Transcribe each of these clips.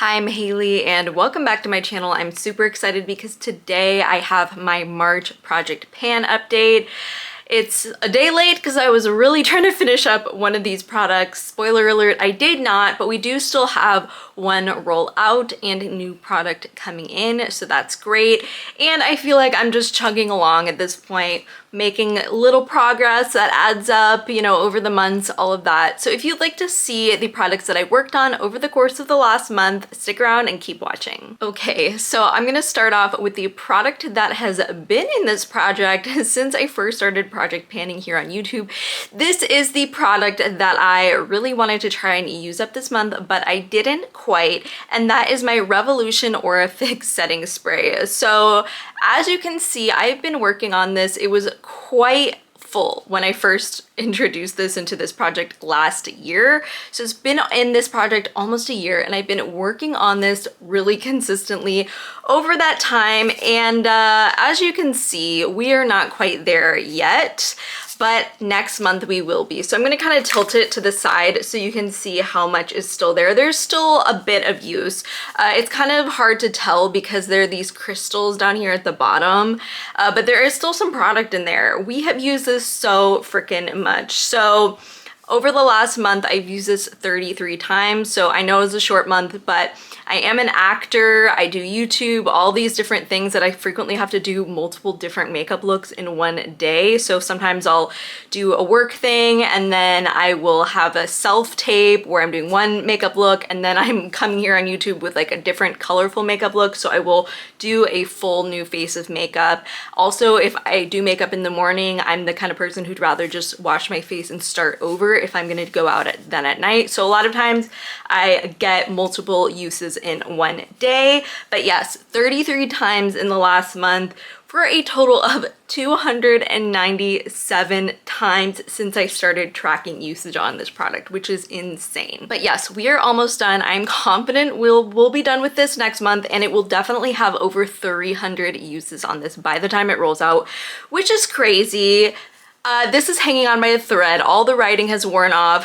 Hi, I'm Haley and welcome back to my channel. I'm super excited because today I have my March project pan update. It's a day late because I was really trying to finish up one of these products. Spoiler alert, I did not, but we do still have one roll out and a new product coming in, so that's great. And I feel like I'm just chugging along at this point, making little progress that adds up, you know, over the months, all of that. So if you'd like to see the products that I worked on over the course of the last month, stick around and keep watching. Okay, so I'm gonna start off with the product that has been in this project since I first started project panning here on YouTube. This is the product that I really wanted to try and use up this month, but I didn't quite, and that is my Revolution Aura Fix Setting Spray. So as you can see, I've been working on this. It was quite full when I first introduced this into this project last year. So it's been in this project almost a year and I've been working on this really consistently over that time. And as you can see, we are not quite there yet, but next month we will be. So I'm gonna kind of tilt it to the side so you can see how much is still there. There's still a bit of use. It's kind of hard to tell because there are these crystals down here at the bottom, but there is still some product in there. We have used this so freaking much. So over the last month, I've used this 33 times. So I know it's a short month, but I am an actor, I do YouTube, all these different things that I frequently have to do multiple different makeup looks in one day. So sometimes I'll do a work thing and then I will have a self-tape where I'm doing one makeup look and then I'm coming here on YouTube with like a different colorful makeup look. So I will do a full new face of makeup. Also, if I do makeup in the morning, I'm the kind of person who'd rather just wash my face and start over if I'm gonna go out then at night. So a lot of times I get multiple uses in one day, but yes, 33 times in the last month for a total of 297 times since I started tracking usage on this product, which is insane. But yes, we are almost done. I'm confident we'll be done with this next month and it will definitely have over 300 uses on this by the time it rolls out, which is crazy. This is hanging on by a thread. All the writing has worn off.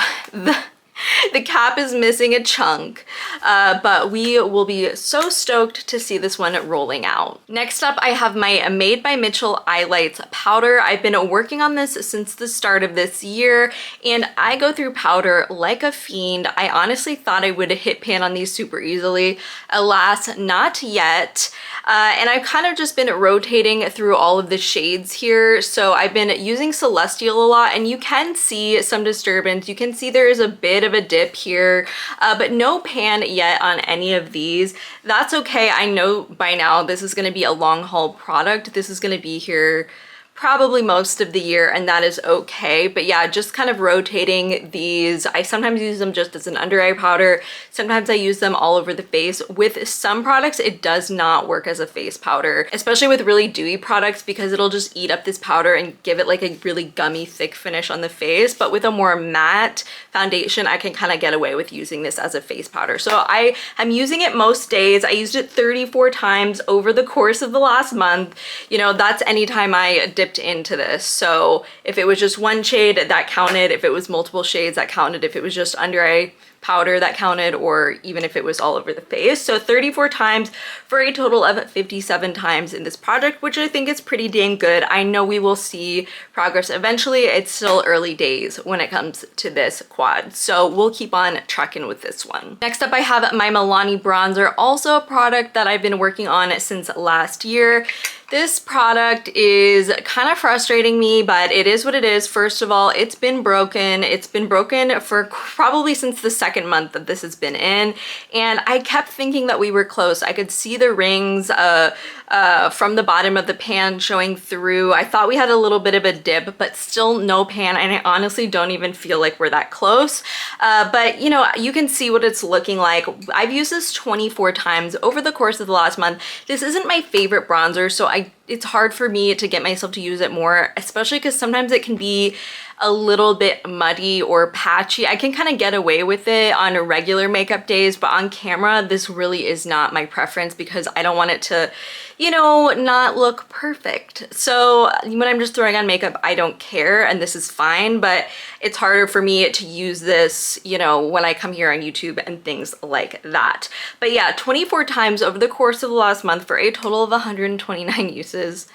The cap is missing a chunk, but we will be so stoked to see this one rolling out. Next up, I have my Made by Mitchell Eyelights powder. I've been working on this since the start of this year, and I go through powder like a fiend. I honestly thought I would hit pan on these super easily. Alas, not yet. And I've kind of just been rotating through all of the shades here. So I've been using Celestial a lot, and you can see some disturbance. You can see there is a bit of a dip here, but no pan yet on any of these. That's okay. I know by now this is going to be a long haul product. This is going to be here probably most of the year, and that is okay. But yeah, just kind of rotating these. I sometimes use them just as an under eye powder. Sometimes I use them all over the face. With some products, it does not work as a face powder, especially with really dewy products, because it'll just eat up this powder and give it like a really gummy, thick finish on the face. But with a more matte foundation, I can kind of get away with using this as a face powder. So I am using it most days. I used it 34 times over the course of the last month. You know, that's anytime I dip into this. So if it was just one shade, that counted. If it was multiple shades, that counted. If it was just under eye powder, that counted, or even if it was all over the face. So 34 times for a total of 57 times in this project, which I think is pretty dang good. I know we will see progress eventually. It's still early days when it comes to this quad, so we'll keep on tracking with this one. Next up, I have my Milani bronzer, also a product that I've been working on since last year. This product is kind of frustrating me, but it is what it is. First of all, it's been broken. It's been broken for probably since the second month that this has been in. And I kept thinking that we were close. I could see the rings from the bottom of the pan showing through. I thought we had a little bit of a dip, but still no pan. And I honestly don't even feel like we're that close. But you know, you can see what it's looking like. I've used this 24 times over the course of the last month. This isn't my favorite bronzer, so it's hard for me to get myself to use it more, especially because sometimes it can be a little bit muddy or patchy. I can kind of get away with it on regular makeup days, but on camera, this really is not my preference because I don't want it to you know, not look perfect. So when I'm just throwing on makeup, I don't care, and this is fine, but it's harder for me to use this, you know, when I come here on YouTube and things like that. But yeah, 24 times over the course of the last month for a total of 129 uses.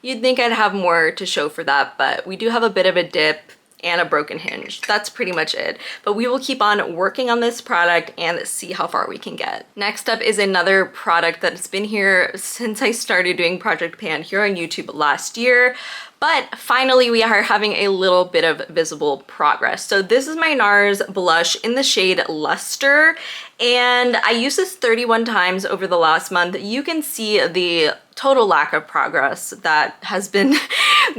You'd think I'd have more to show for that, but we do have a bit of a dip and a broken hinge. That's pretty much it. But we will keep on working on this product and see how far we can get. Next up is another product that's been here since I started doing Project Pan here on YouTube last year. But finally, we are having a little bit of visible progress. So this is my Nars blush in the shade Luster, and I used this 31 times over the last month. You can see the total lack of progress that has been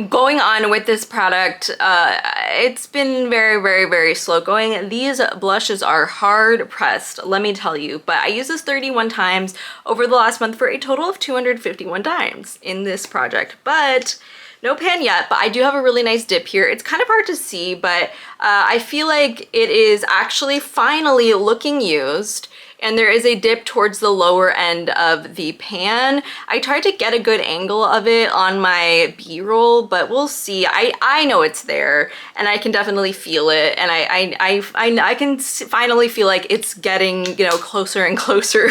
going on with this product. It's been very slow going. These blushes are hard pressed, let me tell you, but I used this 31 times over the last month for a total of 251 times in this project. But no pan yet, but I do have a really nice dip here. It's kind of hard to see, but I feel like it is actually finally looking used, and there is a dip towards the lower end of the pan. I tried to get a good angle of it on my B-roll, but we'll see. I know it's there, and I can definitely feel it, and I can finally feel like it's getting, you know, closer and closer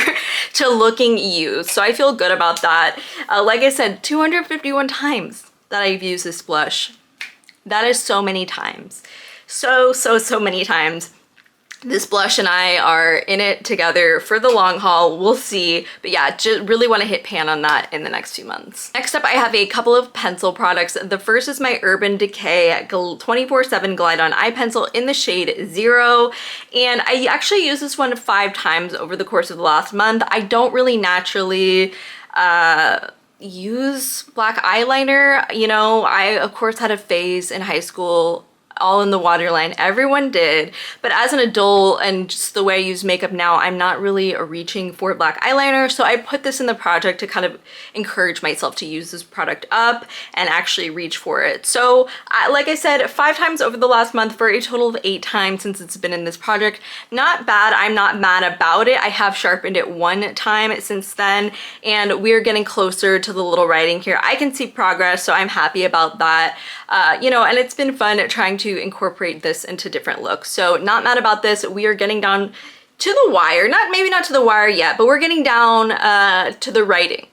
to looking used. So I feel good about that. Like I said, 251 times that I've used this blush. That is so many times. So many times. This blush and I are in it together for the long haul. We'll see. But yeah, just really want to hit pan on that in the next few months. Next up, I have a couple of pencil products. The first is my Urban Decay 24/7 Glide On Eye Pencil in the shade 0. And I actually used this one 5 times over the course of the last month. I don't really naturally use black eyeliner. You know, I of course had a phase in high school, all in the waterline. Everyone did. But as an adult and just the way I use makeup now, I'm not really reaching for black eyeliner. So I put this in the project to kind of encourage myself to use this product up and actually reach for it. So like I said, 5 times over the last month for a total of 8 times since it's been in this project. Not bad. I'm not mad about it. I have sharpened it 1 time since then, and we're getting closer to the little writing here. I can see progress, so I'm happy about that. You know, and it's been fun trying to incorporate this into different looks. So not mad about this. We are getting down to the wire, maybe not to the wire yet, but we're getting down to the writing.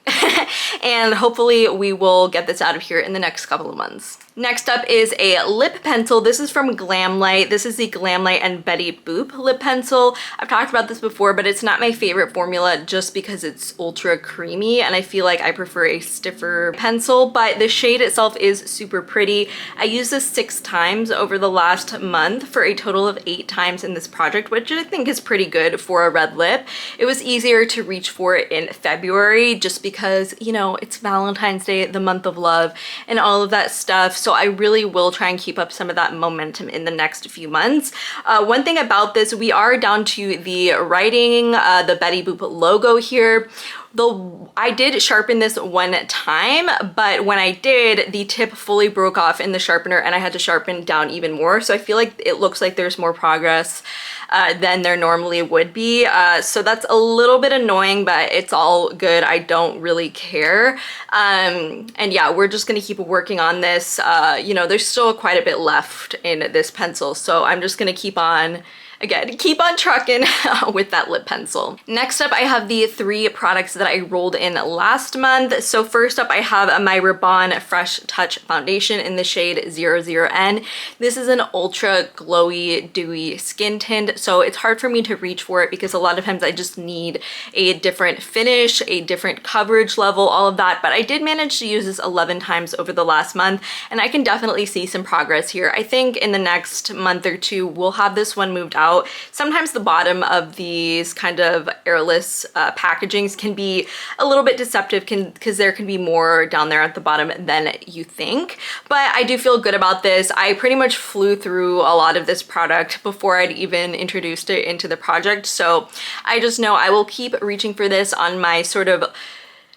And hopefully we will get this out of here in the next couple of months. Next up is a lip pencil. This is from Glamlite. This is the Glamlite and Betty Boop lip pencil. I've talked about this before, but it's not my favorite formula just because it's ultra creamy, and I feel like I prefer a stiffer pencil, but the shade itself is super pretty. I used this 6 times over the last month for a total of 8 times in this project, which I think is pretty good for a red lip. It was easier to reach for it in February just because, you know, it's Valentine's Day, the month of love, and all of that stuff. So I really will try and keep up some of that momentum in the next few months. One thing about this, we are down to the writing, the Betty Boop logo here. Though I did sharpen this 1 time, but when I did, the tip fully broke off in the sharpener and I had to sharpen down even more. So I feel like it looks like there's more progress than there normally would be. So that's a little bit annoying, but it's all good. I don't really care. And yeah, we're just gonna keep working on this. You know, there's still quite a bit left in this pencil. So I'm just gonna keep on trucking with that lip pencil. Next up, I have the 3 products that I rolled in last month. So first up, I have my Rabanne Fresh Touch Foundation in the shade 00N. This is an ultra glowy, dewy skin tint, so it's hard for me to reach for it because a lot of times I just need a different finish, a different coverage level, all of that. But I did manage to use this 11 times over the last month, and I can definitely see some progress here. I think in the next month or 2, we'll have this one moved out. Sometimes the bottom of these kind of airless packagings can be a little bit deceptive because there can be more down there at the bottom than you think. But I do feel good about this. I pretty much flew through a lot of this product before I'd even introduced it into the project. So I just know I will keep reaching for this on my sort of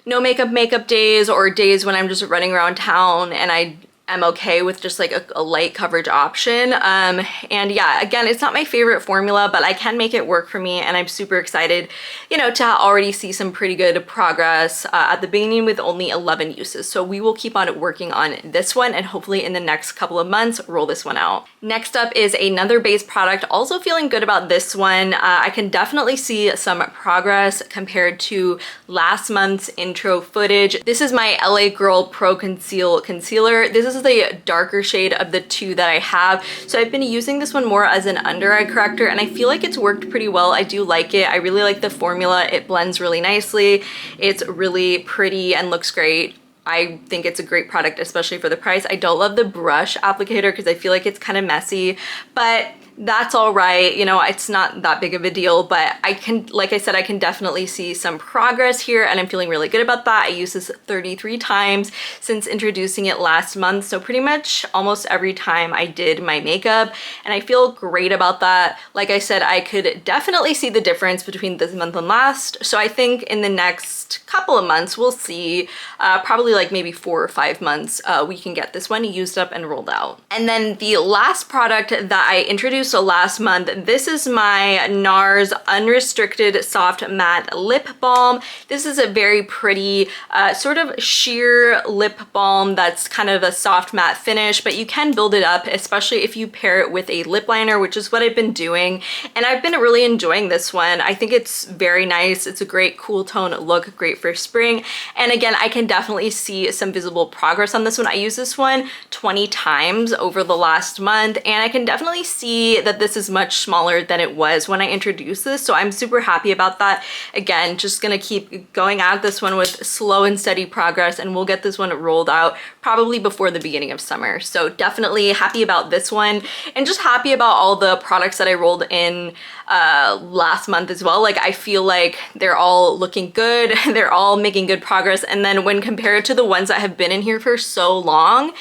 no makeup days or days when I'm just running around town and I am okay with just like a light coverage option. And yeah, again, it's not my favorite formula, but I can make it work for me, and I'm super excited, you know, to already see some pretty good progress at the beginning with only 11 uses. So we will keep on working on this one, and hopefully in the next couple of months roll this one out. Next up is another base product. Also feeling good about this one. I can definitely see some progress compared to last month's intro footage. This is my LA Girl Pro Conceal Concealer. This is the darker shade of the two that I have. So I've been using this one more as an under eye corrector, and I feel like it's worked pretty well. I do like it. I really like the formula. It blends really nicely. It's really pretty and looks great. I think it's a great product, especially for the price. I don't love the brush applicator because I feel like it's kind of messy, but that's all right. You know, it's not that big of a deal, but I can, like I said, I can definitely see some progress here, and I'm feeling really good about that. I used this 33 times since introducing it last month. So pretty much almost every time I did my makeup, and I feel great about that. Like I said, I could definitely see the difference between this month and last. So I think in the next couple of months, we'll see, probably like maybe 4 or 5 months, we can get this one used up and rolled out. And then the last product that I introduced last month, this is my Nars Unrestricted Soft Matte Lip Balm. This is a very pretty sort of sheer lip balm that's kind of a soft matte finish, but you can build it up, especially if you pair it with a lip liner, which is what I've been doing. And I've been really enjoying this one. I think it's very nice. It's a great cool tone look, great for spring. And again, I can definitely see some visible progress on this one. I used this one 20 times over the last month, and I can definitely see that this is much smaller than it was when I introduced this. So I'm super happy about that. Again, just gonna keep going at this one with slow and steady progress, and we'll get this one rolled out probably before the beginning of summer. So definitely happy about this one, and just happy about all the products that I rolled in last month as well. Like, I feel like they're all looking good. They're all making good progress. And then when compared to the ones that have been in here for so long,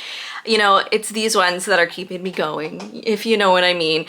you know, it's these ones that are keeping me going, if you know what I mean.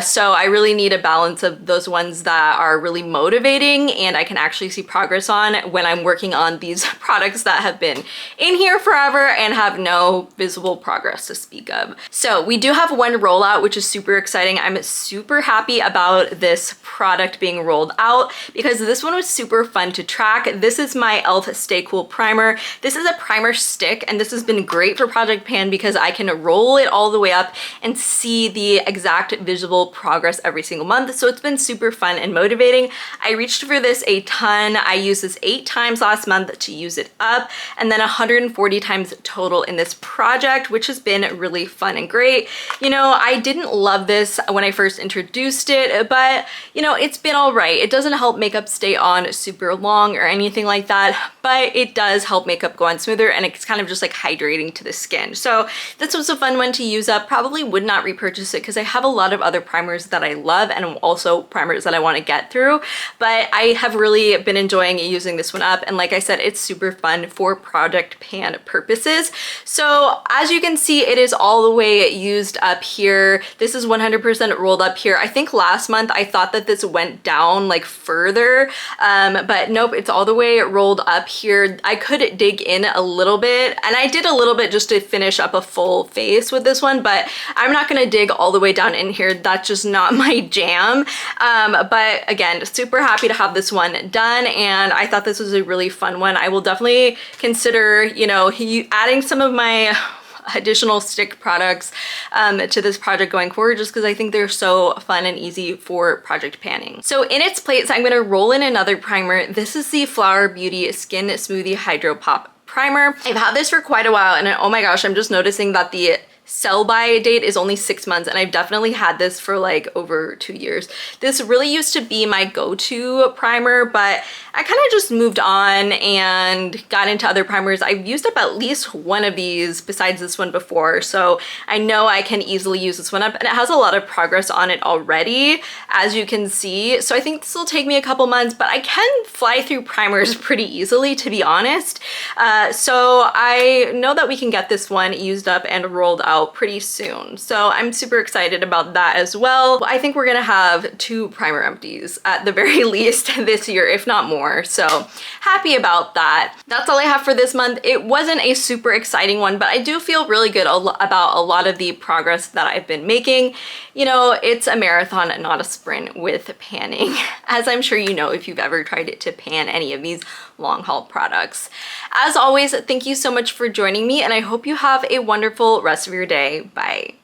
So I really need a balance of those ones that are really motivating and I can actually see progress on when I'm working on these products that have been in here forever and have no visible progress to speak of. So we do have one rollout, which is super exciting. I'm super happy about this product being rolled out because this one was super fun to track. This is my e.l.f. Stay Cool Primer. This is a primer stick, and this has been great for Project Pan because I can roll it all the way up and see the exact visible progress every single month. So it's been super fun and motivating. I reached for this a ton. I used this 8 times last month to use it up, and then 140 times total in this project, which has been really fun and great. You know, I didn't love this when I first introduced it, but you know, it's been all right. It doesn't help makeup stay on super long or anything like that, but it does help makeup go on smoother, and it's kind of just like hydrating to the skin. So this was a fun one to use up. Probably would not repurchase it because I have a lot of other primers that I love and also primers that I want to get through, but I have really been enjoying using this one up. And like I said, it's super fun for Project Pan purposes. So as you can see, it is all the way used up here. This is 100% rolled up here. I think last month I thought that this went down like further, but nope, it's all the way rolled up here. I could dig in a little bit, and I did a little bit just to finish up a full face with this one, but I'm not gonna dig all the way down in here. That's just not my jam. But again, super happy to have this one done, and I thought this was a really fun one. I will definitely consider, you know, adding some of my additional stick products to this project going forward, just because I think they're so fun and easy for project panning. So in its place, I'm going to roll in another primer. This is the Flower Beauty Skin Smoothie Hydro Pop Primer. I've had this for quite a while, and oh my gosh, I'm just noticing that the sell-by date is only 6 months, and I've definitely had this for like over 2 years. This really used to be my go-to primer, but I kind of just moved on and got into other primers. I've used up at least one of these besides this one before, so I know I can easily use this one up, and it has a lot of progress on it already, as you can see. So I think this will take me a couple months, but I can fly through primers pretty easily, to be honest. So I know that we can get this one used up and rolled out out pretty soon. So I'm super excited about that as well. I think we're gonna have 2 primer empties at the very least this year, if not more. So happy about that. That's all I have for this month. It wasn't a super exciting one, but I do feel really good about a lot of the progress that I've been making. You know, it's a marathon, not a sprint with panning, as I'm sure you know if you've ever tried to pan any of these long haul products. As always, thank you so much for joining me, and I hope you have a wonderful rest of your day. Bye.